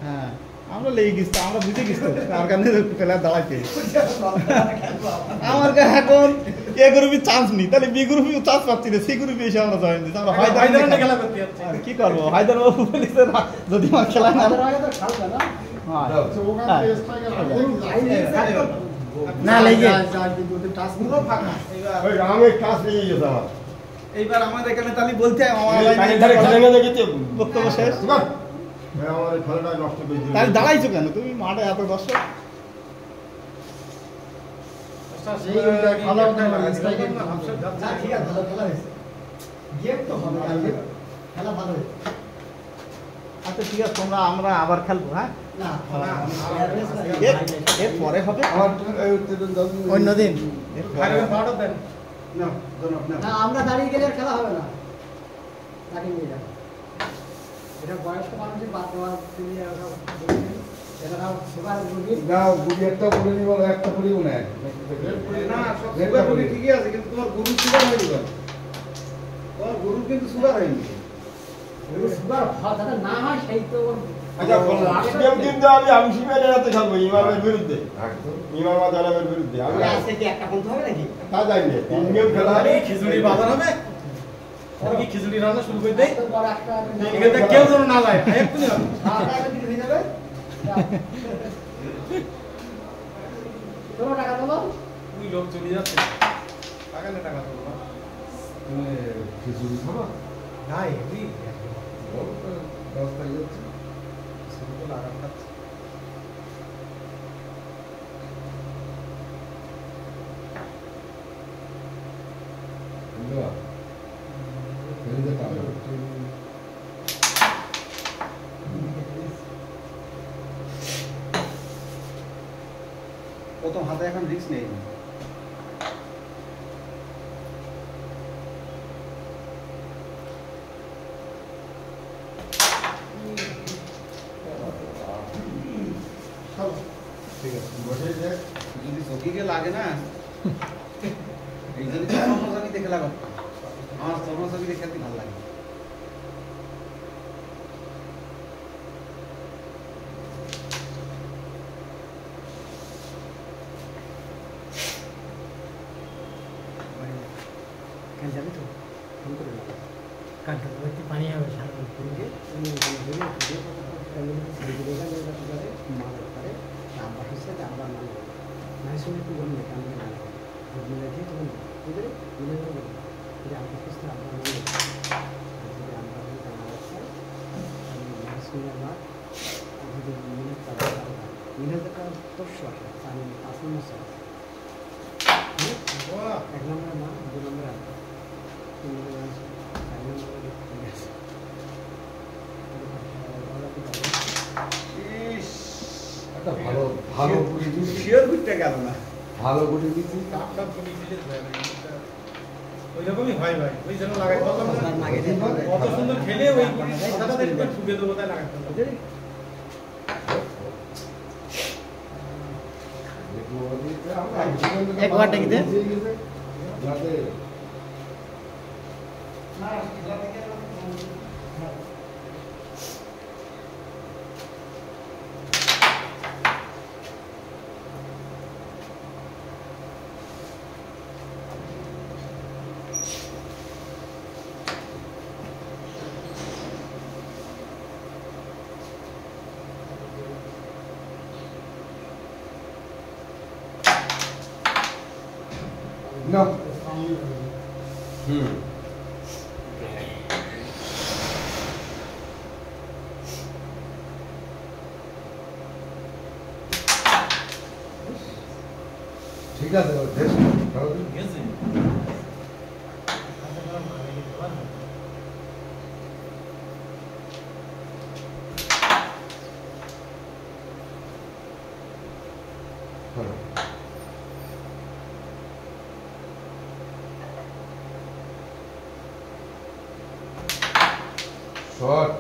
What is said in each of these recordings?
হ্যাঁ আমরা লেগে গেছি, আমরা বুঝে গেছি আর কারণে প্লেয়ার দাঁড়াইছে আমার এখন এ গ্রুপে চান্স নেই, তাহলে বি গ্রুপে চান্স পাচ্ছি না, সি গ্রুপে এসে আমরা জয়েন দিচ্ছি। আমরা হায়দ্রাবাদে খেলা করতে যাচ্ছি, কি করবো? হায়দ্রাবাদ বলেছে যদি আমার খেলা না না লেগে এইবার আমাদের এখানে তাহলে বলতে বক্তব্য শেষ। তাহলে দাঁড়াইছো কেন তুমি মাঠে এত দর্শক? আচ্ছা ঠিক আছে, তোমরা আমরা আবার খেলবো। হ্যাঁ এর পরে হবে অন্যদিন, আমরা দাঁড়িয়ে গেলে খেলা হবে না, দাঁড়িয়ে নিয়ে যাবো। এটা বয়স্ক মানুষের বাদ দেওয়ার ঠিকই আছে, কিন্তু তোমার গরু সুগার হয়নি, তোমার গরু কিন্তু সুগার হয়নি। সুগার না হয় সেই তো খিচুড়ি বাজার হবে, খিচুড়ি রান্না শুরু করে দেয়, কেউ যেন না যায়। টাকা দেবো, তুই লোক চলে যাচ্ছে, টাকা দেবো খিচুড়ি খাবা নাই ব্যবস্থা যাচ্ছে শুরু তো লাগা খাচ্ছে। প্রথম হাতে এখন রিস্ক নেই। ঠিক আছে বসে দেখ, যদি চকিকে লাগে না এই যদি সমস্যা দেখে লাগো, আমার সমস্যা দেখে খেলতে ভালো লাগে। যাবে তো ফোন করে কালকে পানি হবে সারা আমরা হিসেবে আমরা না শুনে একটু বলুন আমাদের না মিলে তখন বুঝলে মিলে যে আমাদের ক্ষেত্রে আমরা মিলে যদি আমরা শুনে আমার যদি মিলে মিলে তবশো আসে আমি 5 নম্বর স্যার 1 নম্বর মা 2 নম্বর আছে 3 নম্বর আছে 4 নম্বর আছে। ভালো ভালো শিওর করতে গেল না, ভালো করে দিচ্ছি কাপটা করে দিলে ওই রকমই হয় ভাই, ওই জন্য লাগাই কত সুন্দর খেলে ওই কথাটা একটু ঠুকে দেবো তাই লাগাতে হবে। একবার টেক দে No. ঠিক আছে short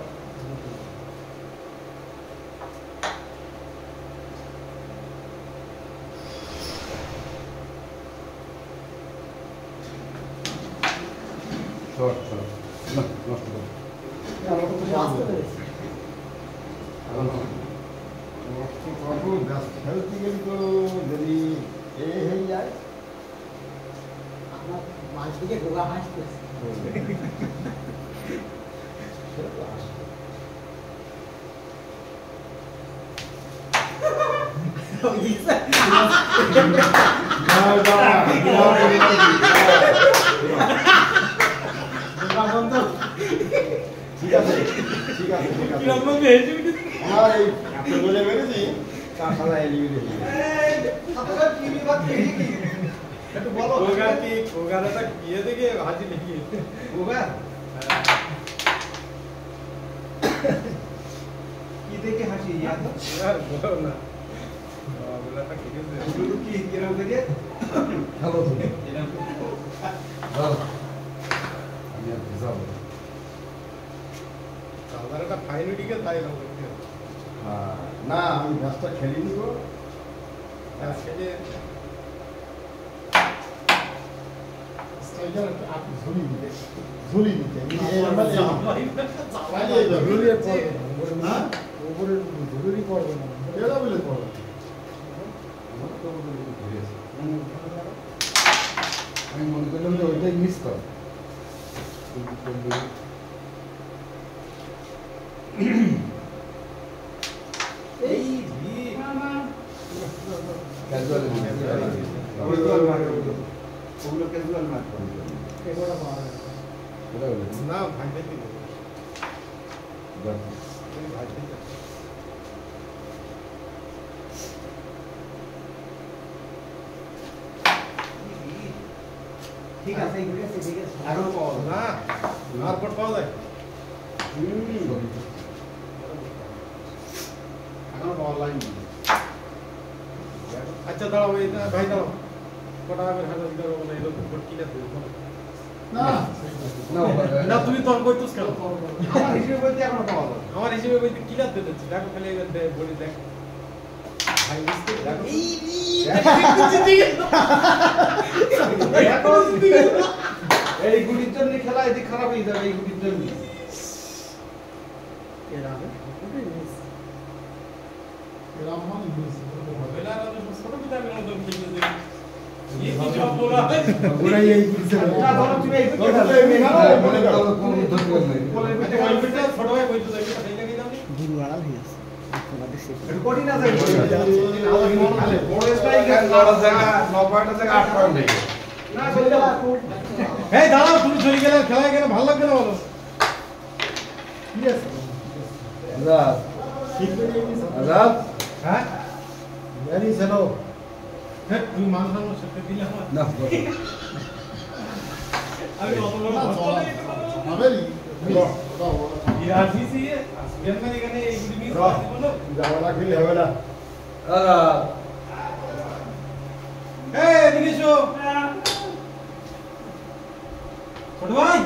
শর্ট শর্ট না নষ্ট করে আমরা তো আসতে পেরেছি খেলতে গেলে তো যদি এ হয়ে যায় আমার মাছ দিকে গোগা হাসতেছে সেটা তো আসবে ঠিক আছে ঠিক আছে ঠিক আছে আমার এই এত জোরে মেরেছি তার সাদা এলিমিনেট একটু বলো গোগাটা গিয়ে দেখে হাজি লিখিয়ে গোগা কি দেখে হাসি ইয়াদ আর বলো না গোগাটা কি গেছে শুধু কি এরকম করে হ্যালো তুমি এরকম ভালো আমি আর বুঝাবো সাধারণটা ফাইনালিকে তাই না না আমি ম্যাচটা খেলিনি তো আজকে যে স্ট্রাইকার আপনি ঝুলি দিতে ঝুলিয়ে পড়বে না উপরে ঝুলিয়ে পড়বে না এটা বলে পড়ো আমি মনে করলাম যে ওইটাই মিস কর এই ক্যাজুয়াল ওগুলো ক্যাজুয়াল মার্ক এগুলো পাওয়া যায় এটা বলে না ভাই ভাই বাহ ভাই ঠিক আছে ঠিক আছে আরো পাওয়া না মার্কট পাওয়া যায় এখন অনলাইন আচ্ছা দাঁড়াও এই ভাই দাঁড়াও কটা আমি হাজার দিতে পারবো না এরকম কোট কিনে দেবো না না তুমি তখন কইতুস কেন আমার হিসেবে বলতে এখনো পাওয়া যাবে আমার হিসেবে বলতে কিনা দিতেছি দেখো খালি বলি দেখ ভাই মিস্টেক দেখো এই গুটির জন্য খেলা এদিক খারাপ হয়ে যাবে এই গুটির জন্য বেলা রাতে ছোট পিতা আমি নতুন খেলতে যাই এই কি জব বলা ওরাই এই বুঝছে না ধরো তুমি এই মনে করো কোন ধরবে না বলের ভিতরে ওই পিতা ছোট ভাই কইতে যাই তাই লাগি যাবে গুরু আড়াল হয়ে আছে একটু কঠিন আছে বড় স্ট্রাইকার না চলে এই দাঁড়াও তুমি চলে গেলে খেলায় গেলে ভালো লাগবে না বলো আজাদ আজাদ হ্যাঁ জানি চলো হ্যাঁ তুমি মান সম্মান সাথে দিলে আমার না আমি অত বড় আবেলি ইরাসি সি গেমখানে এখানে এই গুলি মিস রহ। করে বলো যাওয়া খেলে হবে না আজাদ এই এদিকে এসো ছোট ভাই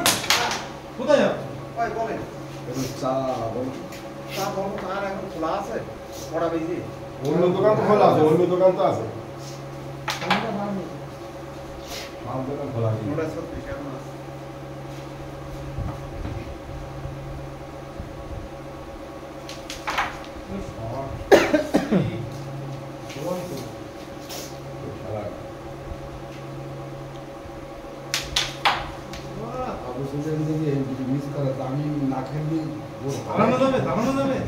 কোথায় যাও ওই বলেন চা বল তা বলো তার এখন খোলা আছে পড়া বেশি অন্য দোকান তো খোলা আছে অন্য দোকান তো আছে সব দোকান খোলা আছে ওটা সত্যি কেমন আছে আবু সুফিয়ান যদি এই মিস করে তো আমি না খেলবি দাঁড়ানো যাবে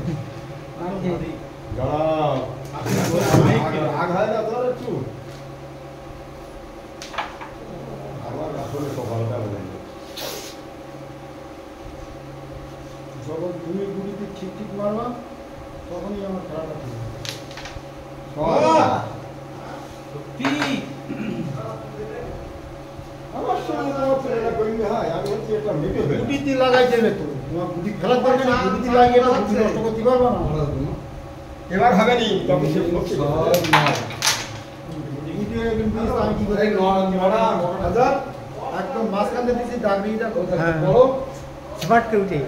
দাঁড়াও আগ হয় না তোর একটু আমার আসলে সকালটা বলে যখন তুমি গুলিতে ঠিক ঠিক মারবা তখনই আমার খেলাটা ঠিক হবে। সত্যি আমার সঙ্গে তোমার ছেলেটা কইবে হয় আমি হচ্ছে একটা মেটে ফেলি গুটিতে লাগাই দেবে তো তোমার গুটি খেলার দরকার নেই গুটিতে লাগিয়ে না গুটি নষ্ট করতে পারবে না এবার হবে নি তখন সে বলছে গুটি হয়ে কিন্তু আমি কি করে হাজার একদম মাঝখানে দিয়েছি দাগড়িটা কোথায় হ্যাঁ। বড় স্মার্ট করে উঠে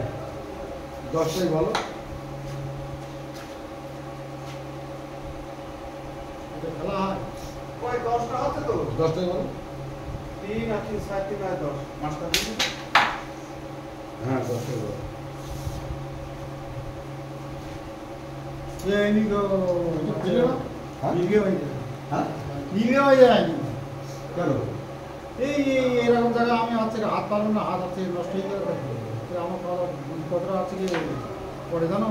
10টাই ভালো এটা খেলা হয় ওই 10টা আছে তো 10টাই ভালো 3 আর 3 7 3 আর 10 মাস্টার দিন যে এমনি ছিল না হ্যাঁ? নিভে হয়ে যায় হ্যাঁ নিভে হয়ে যায় কেন এই এরকম জায়গায় আমি হচ্ছে হাত পারলাম না হাত হচ্ছে নষ্ট হয়ে যাবে আমার কতটা হচ্ছে কি পরে জানো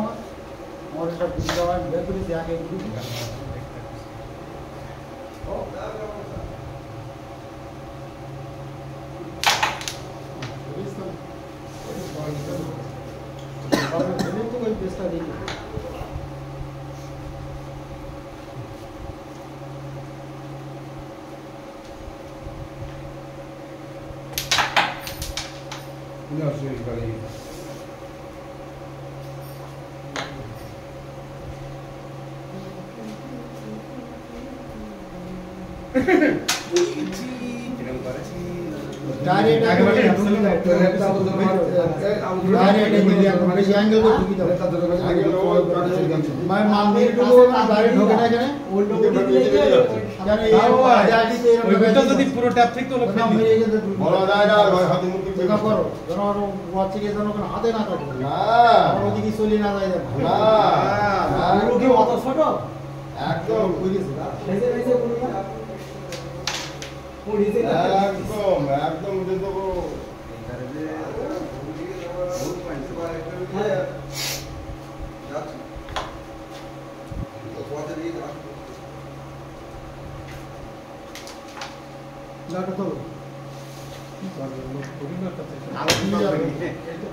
আমার একটা বুঝি দেওয়া বের করেছি আগে বুঝি তো ওই বেসটা দেখি ডাইরেক্ট একেবারে ডাইরেক্ট বেশি অ্যাঙ্গেল তো ঢুকি দাও মাল দিয়ে ঢুকো ডাইরেক্ট ঢোকে না এখানে জানে এই আইডিতে ওই বেটা যদি পুরো ট্যাপ থেকে তোলো না মেরে গেছে বলা যায় না হাতে মুখে চেক করো যেন আর ওয়াচে গিয়ে যেন কোনো হাতে না থাকে না আর ওদিকে চলে না যায় যেন না পুরো কি অত ছোট একদম বুঝে গেছে ভেজে ভেজে পুরো পুরিতে একদম একদম উঠে দেবো লাটা তো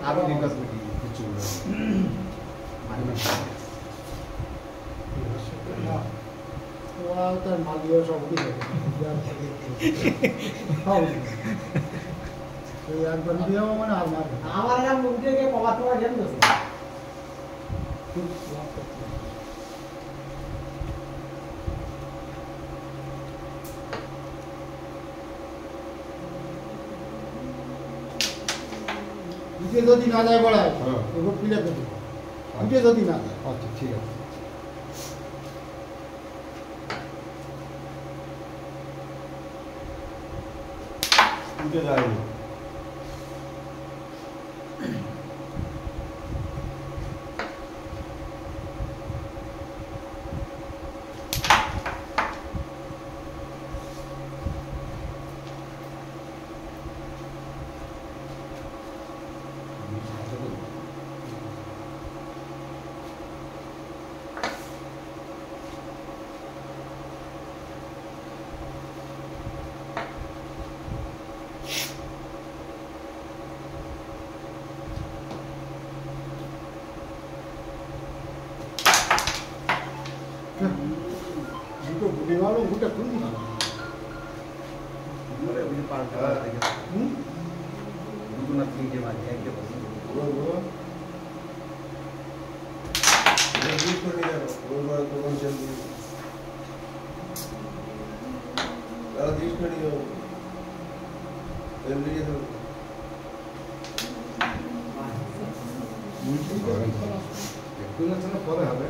আরো বিকাশ করি কিছু ওরা তার মাল দিয়ে সব উঠে যাবে এই একবার দিয়ে মানে আর মারবে আমার নাম মুখে গিয়ে কভার কভার গেম দোছে উঠে যদি না যায় বড়ায় হ্যাঁ। এবার প্লেয়ার দেবে উঠে যদি না যায় আচ্ছা ঠিক আছে উঠে যায়নি দুটো গুলি মারো গুটা খুলবি না হুম পরে হবে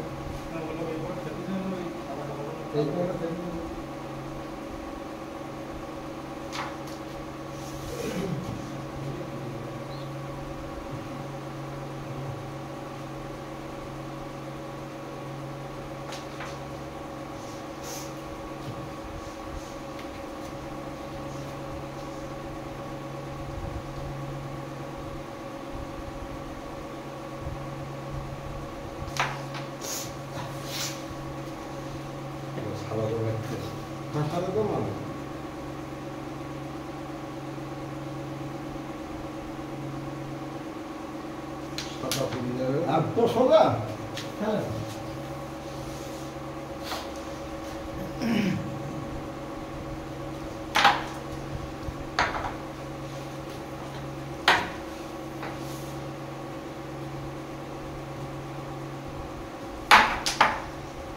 সাদা তো মানে সাদা পুরি যাবে এত সোজা হ্যাঁ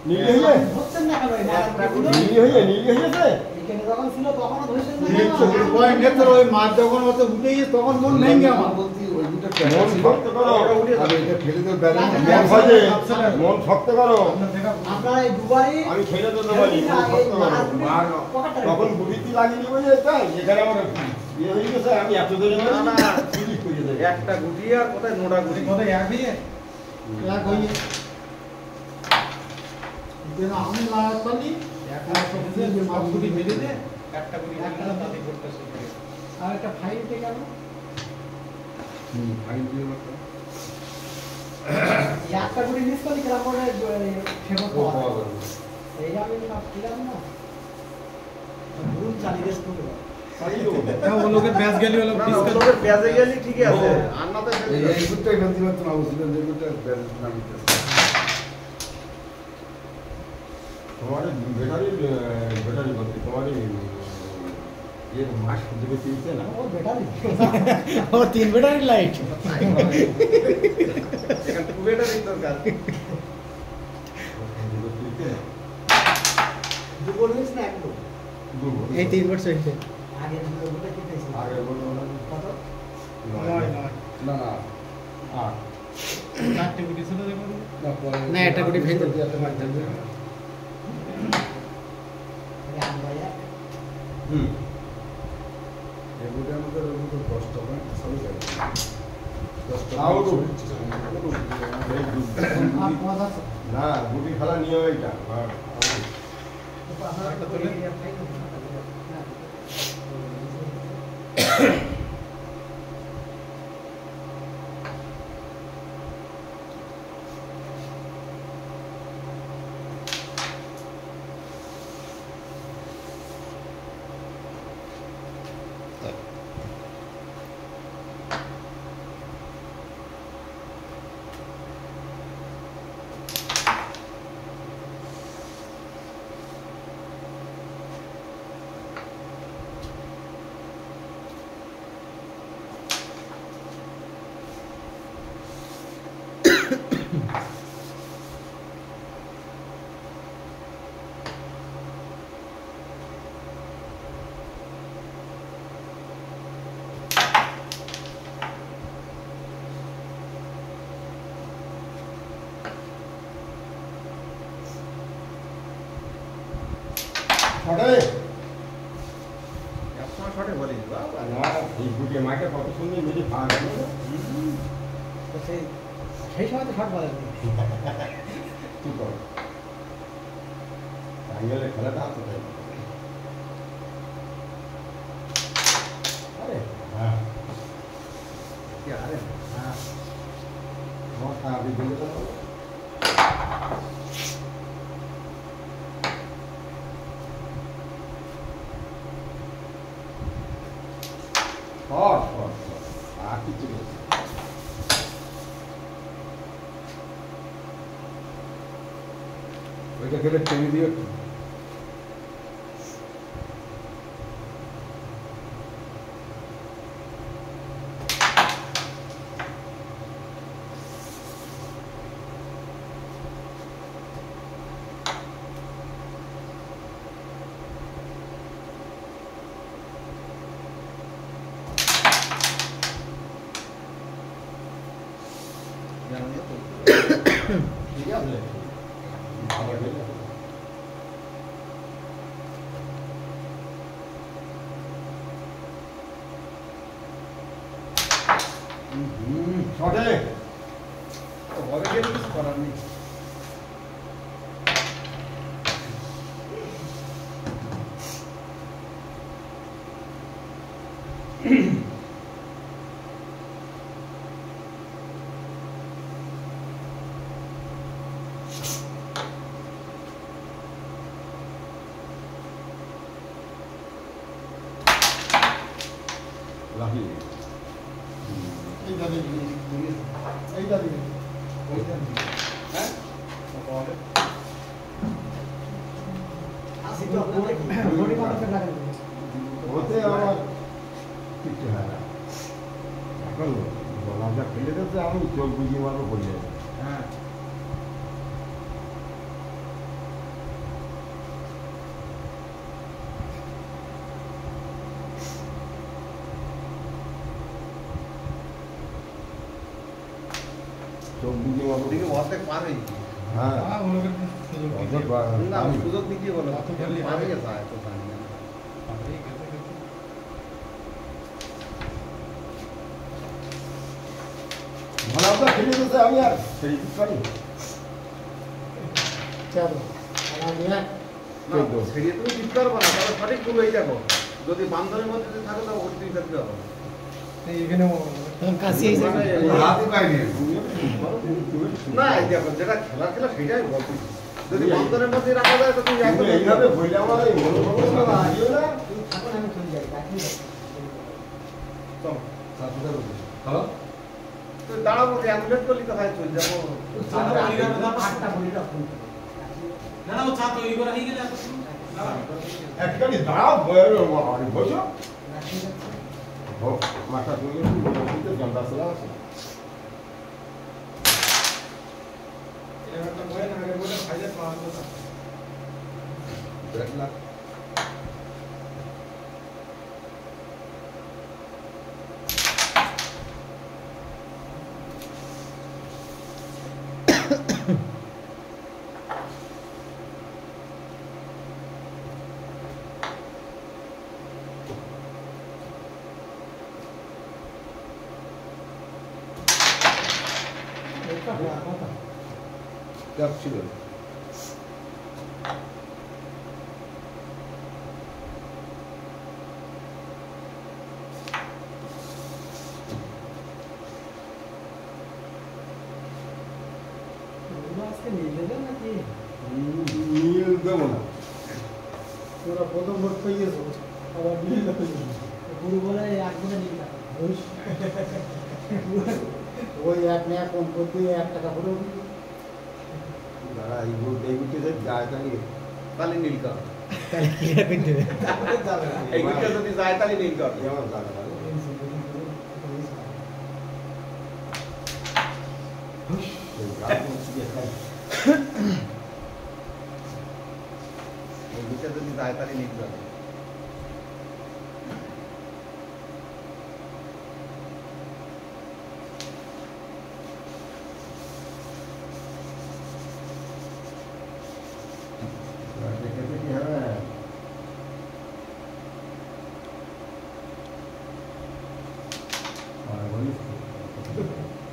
নীলি হয়ে হচ্ছেন না কেন নীলি হয়েছে এখানে যখন ছিল তখনও ধরেছেন না পয়েন্ট এর ওই মাছ যখন হচ্ছে উঠে গিয়ে তখন মন ভেঙে আমার বলছি ওই দুটো মন শক্ত করো আমি এটা ফেলে দেব ব্যালেন্স মন শক্ত করো আপনারা এই দুবারই আমি ফেলে দেবো বলি মন শক্ত করো তখন বুড়িতে লাগিয়ে নিব যে তাই এখানে আমার ইয়ে হয়ে গেছে আমি এত ধরে না ক্লিক করে দেব একটা গুটি আর কোথায় নোটা গুটি কোথায় এক দিয়ে এক হয়ে যেন আমি লাগাতে পারি সবগুলি মেরে দে একটা গুলি তাদের করতেছে আর একটা ফাইল কে গেল ফাইল দিয়ে একটা করে মিস করলে কেমন করে ফেরত পাওয়া পাওয়া যাবে এই আমি সব দিলাম না ভুল চালিয়ে দিয়ে শুরু করো ও লোকের ব্যাচ গেলি হলো লোকের পেঁয়াজে গেলি ঠিকই আছে আন্নাতে এই গুটটাই ফেলতে পারতো না বুঝলেন যে গুটটা নামিতে তোমার ব্যাটারি বলতে তোমার ये मास जो चीज़ ना ও ব্যাটারি ও 3 ব্যাটারি লাইট এখান থেকে ব্যাটারি দরকার দুপুর হইছে না একদম এই 3 বছর হইছে আগে দুপুরটা কি হইছে आगे बोलो কত ना ना आठ চারটে গুলি ছিল দেখুন না, একটা গুটি ভেঙে দিতে মারতে আরে আমরা এগুলোর মধ্যে রোজ 10 টাকা সবই যায় 10 টাকা আউট আর পদ আছে না গুটি খেলা নিয়ম এটা ছড়ে একসময় শটে বলি বাবা না এই গুটি মাকে কত সুন্দর গুটি ভাগ তো সেই সময় তো শট বলেন কি কর আইএল খেলাটা হাতে তাই আরে হ্যাঁ কি আরে হ্যাঁ আমার আগে দিলে তো হট হট আর কিছু নেই ওইটা খেলে টেনে দিও একটু ঠিক আছে ভালো খেলে শটে হবে গেলে কিছু করার নেই লাভি এইটা দিবি এইটা দিবি হ্যাঁ হবে আসি তো বডি কত লাগে ওতে আমার কিছু হয় না এখন বলাটা ফেলে দিতে আমি চোখ বুঝিয়ে মারবো পড়ে যাবে হ্যাঁ চোখ বুঝিয়ে মারবো ওদিকে অর্ধেক পার হয়ে গেছে হ্যাঁ ও লোকের সুযোগ অর্ধেক বা- না আমি সুযোগ দিকে বলো অত খেললে পার হয়ে হবে। গেছে এত জানি না ভালো ফেলে দিতে আমি আর ফেলে দিতে পারি চলো সেরিয়ে তুমি ঠিক করবো না, তাহলে সঠিক গুলো এই দেখো। যদি বান্ধবের মধ্যে যদি থাকে তাহলে ওর দিকে থাকতে হবে। না এই দেখো যেটা খেলার খেলা সেটাই বলছি। যদি বান্ধবের মধ্যে রাখা যায় তো তুমি একদম এইভাবে বইলে আমার এই বড় বড় না আসিও না। তুমি থাকো না, আমি চলে যাই, বাকি চলো হ্যালো তুই দাঁড়াবো অ্যাম্বুলেন্স করলি কোথায় চলে যাবো। আটটা বলি রাখুন। না না ও চা তৈরি করা হয়ে গেলে একটুখানি দাঁড়াও বসো। রাখি যাচ্ছে। মাথা তুলে বসতে জলটা চলে আসে। এটা একটা বই না আগে বইটা খাইলে পাওয়া যাবে। দেখলা চাপ ছিল আজকে নিয়ে যাবেন নাকি? নীল দেবো না। তোরা প্রথম ভোট পেয়েছো, আবার মিল গুরু বলে এক দিনে নিয়ে যাবে। ওই এক নেয়া কম করতে 1 টাকা ভরে দাঁড়া এই গুটি যে যায় তাহলে নীল কর। তাহলে কি করতে হবে? এই গুটি যদি যায় তাহলে নীল কর। আমার জানা ভালো। এই গুটি যদি যায় তাহলে নীল কর।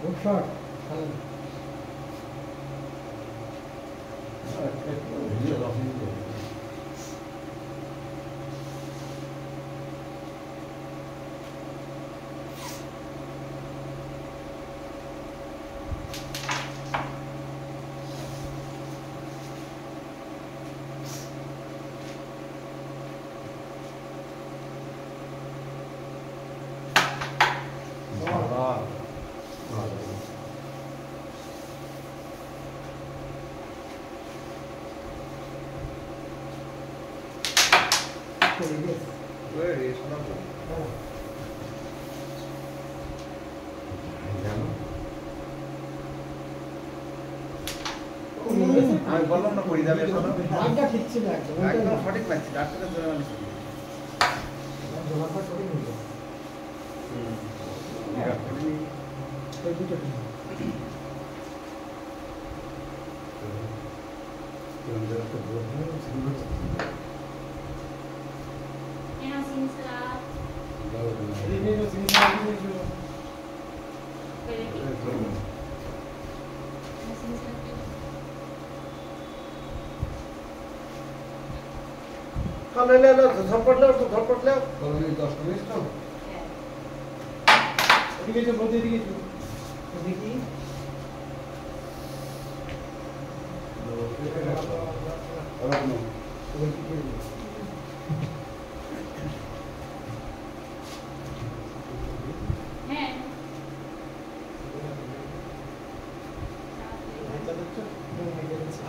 Good shot. আমি বললাম না পড়ে যাবে শোনো। ভাগটা ঠিক ছিল একদম। একদম সঠিক পাচ্ছি, ডাক্তারের জন্য মানে জমাটা সঠিক হয়ে গেছে। এই দুটো ঠিক। ले ले ले झपट ले झपट ले কলমি 10 মিনিট তো এদিকে যে বলতে এদিকে দেখি হ্যাঁ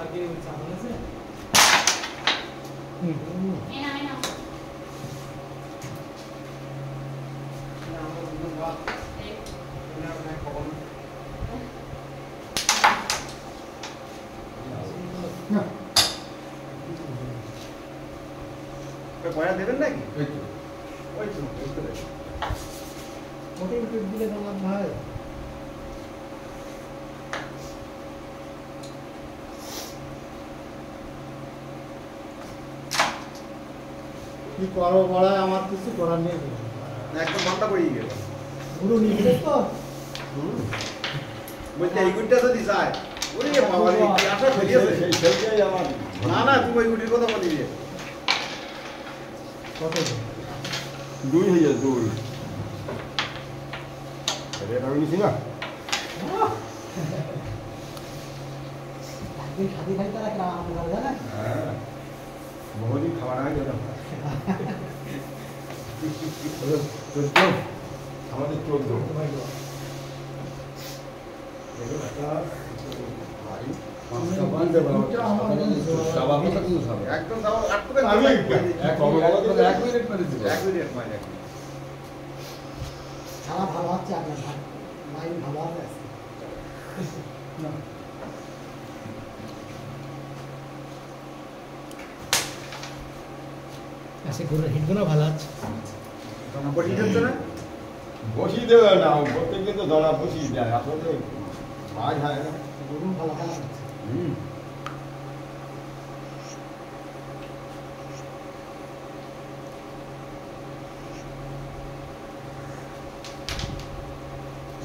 আগে চালান আছে এনা এনা পয়সা দেবেন নাকি? এই তো ওই তো মোটে মোটে দিলে তোমার ভাই কি করো বড়ায় আমার কিছু করার নেই একদম ঘন্টা পড়ে গেল। গুরু নিয়ে তো বলতে এই গুণটা যদি যায় ওরে বাবা রে কি আশা করিয়েছে সেইটাই আমার না না তুমি ওই গুটির কথা বলি কত 2 হয়ে যায় 2 এটা আমি নিছি না খাদি খাই তারা গ্রাম জানেন হ্যাঁ বহুদিন খাওয়া না গেল আমাদের 14 খাওয়া ভালো হচ্ছে আপনার মাইন্ড ভালো আছে আচ্ছা গুলো হিটগুলো ভালো আছে বসি দেবে না প্রত্যেকদিন তো ধরা বসি যায় আসলে মাছ হয় না গরম ভালো ভালো আছে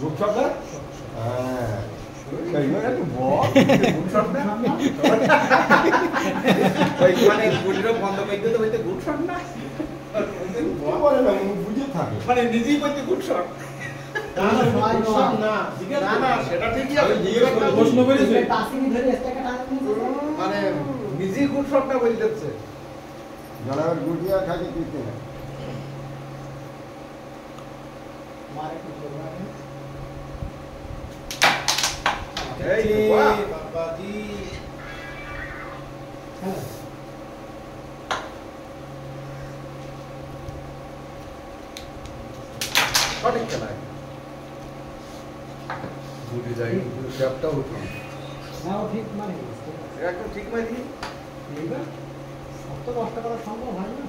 রূপসজ্জা হ্যাঁ সেইগুলো একটু বল মানে গুটিরও বন্ধ করে দিতে হইতে গুড শট না বলে না বুঝে থাকে মানে নিজেই কইতে গুড শট না না সেটা ঠিকই আছে প্রশ্ন করেছে টাসিং ধরে এটাকে টানতে মানে নিজেই গুড শট না বলে দিচ্ছে যারা গুটিয়া খাইতে দিতে না মারে কি করবে এই বাহ বাবাজি হ্যালো সঠিক খেলায় গুটি যাই ক্যাপটা উঠো না ও ঠিক মানে একদম ঠিক মারি এইবার সব তো কষ্ট করা সম্ভব হয় না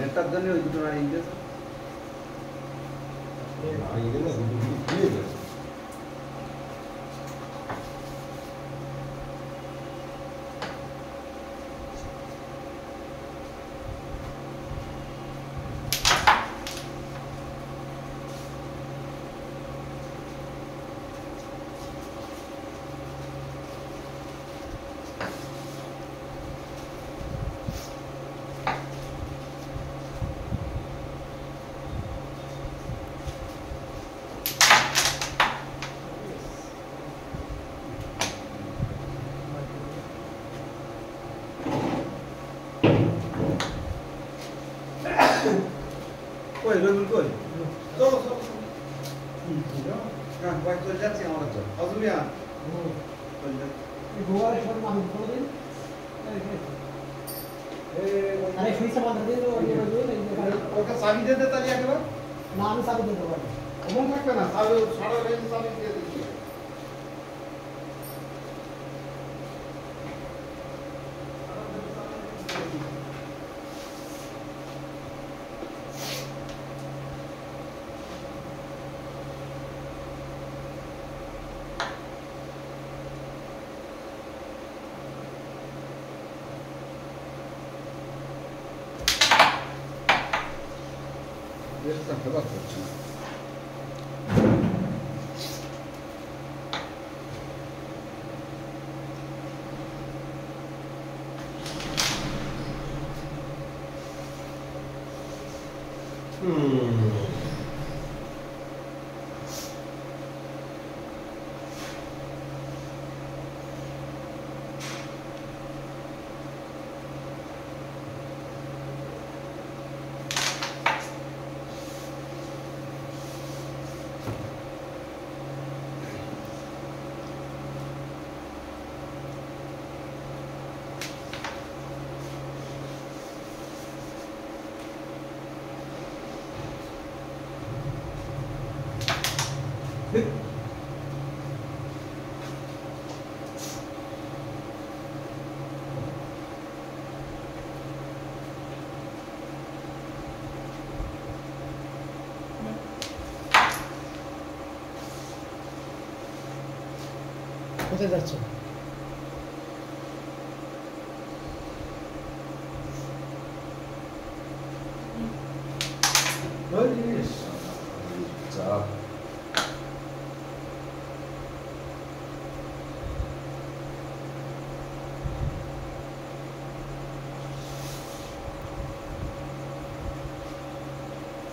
রেডটার জন্য ওই দুটো রান ইংরেজ আর এগুলো না গুটি দিয়ে দেবে কই রবিল কই চলো চলো হ্যাঁ কই চলে যাচ্ছি আমরা তো অজুমিয়া চলে যাচ্ছি গোয়ারে সব মানুষ বলে দিন আরে সুইচটা বন্ধ করে দিন ওকে চাবি দিতে তাহলে একবার না আমি চাবি দিতে পারবো অমন থাকবে না চাবি সারা রেঞ্জ চাবি দিয়ে দিচ্ছি এটা ব্যবহার করছি না কোথায় যাচ্ছ? চাপ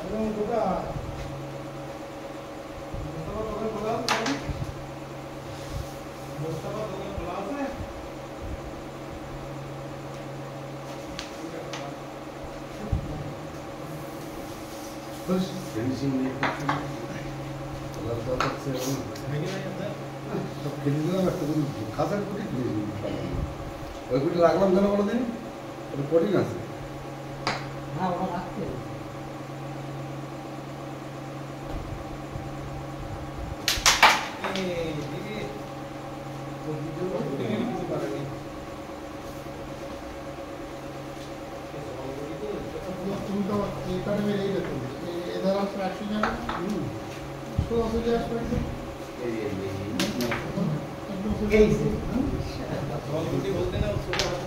এবং গোটা ফিনিশিং নিয়ে খেলার কথা হচ্ছে সব খেলে দিলাম একটা দিন খাতার কোটি ফিনিশিং ওই কোটি রাখলাম কেন বলো দিন ওটা কঠিন আছে না ওরা রাখতে হবে। তুমি তো এখানে মেরে এই দেখো এধার আসবে 100 জায়গা তো আসলে আসবে এই একদম এই বলতে না ছোট